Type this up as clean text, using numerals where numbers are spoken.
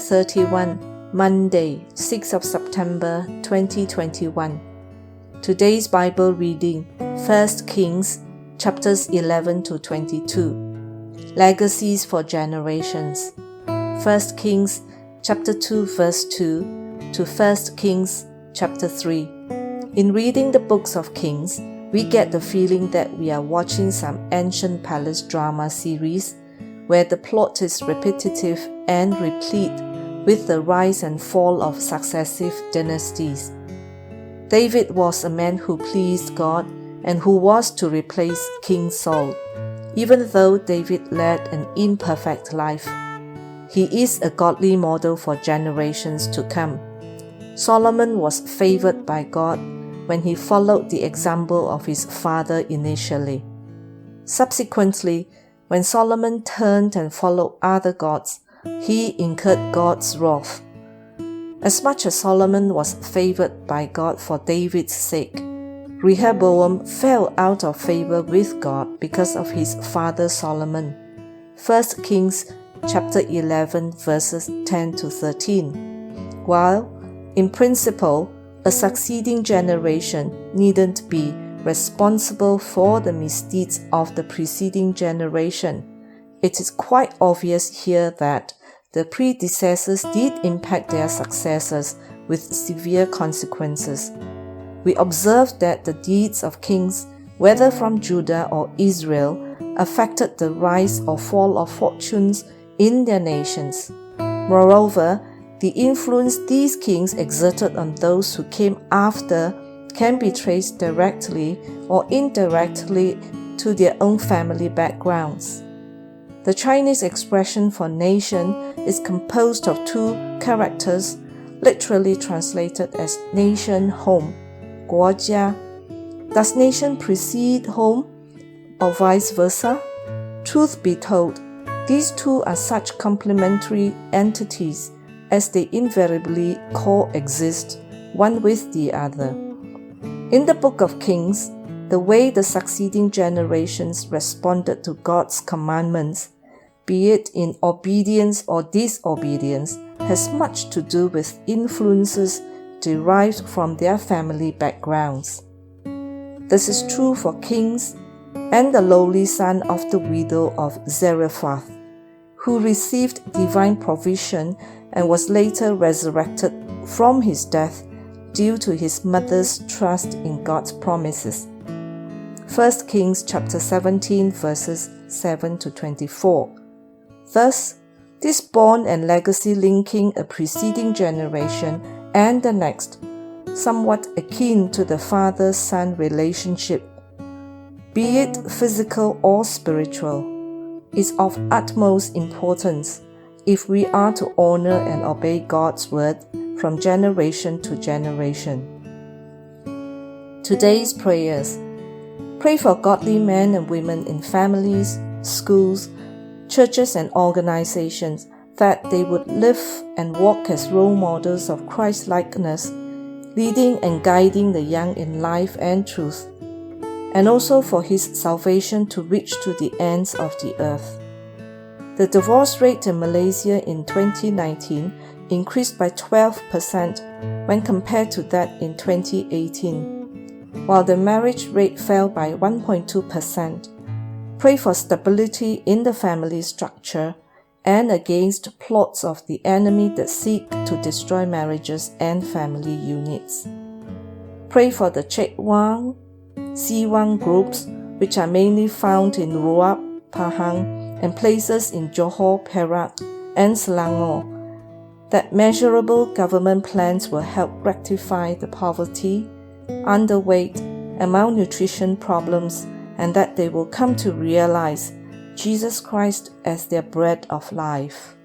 31, Monday, 6th of September 2021. Today's Bible reading, 1 Kings, chapters 11 to 22. Legacies for generations. 1 Kings, chapter 2, verse 2 to 1 Kings, chapter 3. In reading the books of Kings, we get the feeling that we are watching some ancient palace drama series where the plot is repetitive and replete with the rise and fall of successive dynasties. David was a man who pleased God and who was to replace King Saul. Even though David led an imperfect life, he is a godly model for generations to come. Solomon was favored by God when he followed the example of his father initially. Subsequently, when Solomon turned and followed other gods, he incurred God's wrath. As much as Solomon was favored by God for David's sake, Rehoboam fell out of favor with God because of his father Solomon. 1 Kings chapter 11 verses 10 to 13. While, in principle, a succeeding generation needn't be responsible for the misdeeds of the preceding generation, it is quite obvious here that the predecessors did impact their successors with severe consequences. We observe that the deeds of kings, whether from Judah or Israel, affected the rise or fall of fortunes in their nations. Moreover, the influence these kings exerted on those who came after can be traced directly or indirectly to their own family backgrounds. The Chinese expression for nation is composed of two characters, literally translated as nation home, 国家. Does nation precede home, or vice versa? Truth be told, these two are such complementary entities as they invariably coexist one with the other. In the book of Kings, the way the succeeding generations responded to God's commandments, be it in obedience or disobedience, has much to do with influences derived from their family backgrounds. This is true for kings and the lowly son of the widow of Zarephath, who received divine provision and was later resurrected from his death due to his mother's trust in God's promises. 1 Kings chapter 17 verses 7 to 24. Thus, this bond and legacy linking a preceding generation and the next, somewhat akin to the father-son relationship, be it physical or spiritual, is of utmost importance if we are to honor and obey God's word from generation to generation. Today's prayers. Pray for godly men and women in families, schools, churches and organizations that they would live and walk as role models of Christ-likeness, leading and guiding the young in life and truth, and also for His salvation to reach to the ends of the earth. The divorce rate in Malaysia in 2019 increased by 12% when compared to that in 2018, while the marriage rate fell by 1.2%. Pray for stability in the family structure and against plots of the enemy that seek to destroy marriages and family units. Pray for the Chek Wang, Si Wang groups, which are mainly found in Ruap, Pahang, and places in Johor, Perak, and Selangor, that measurable government plans will help rectify the poverty, underweight, and malnutrition problems, and that they will come to realize Jesus Christ as their bread of life.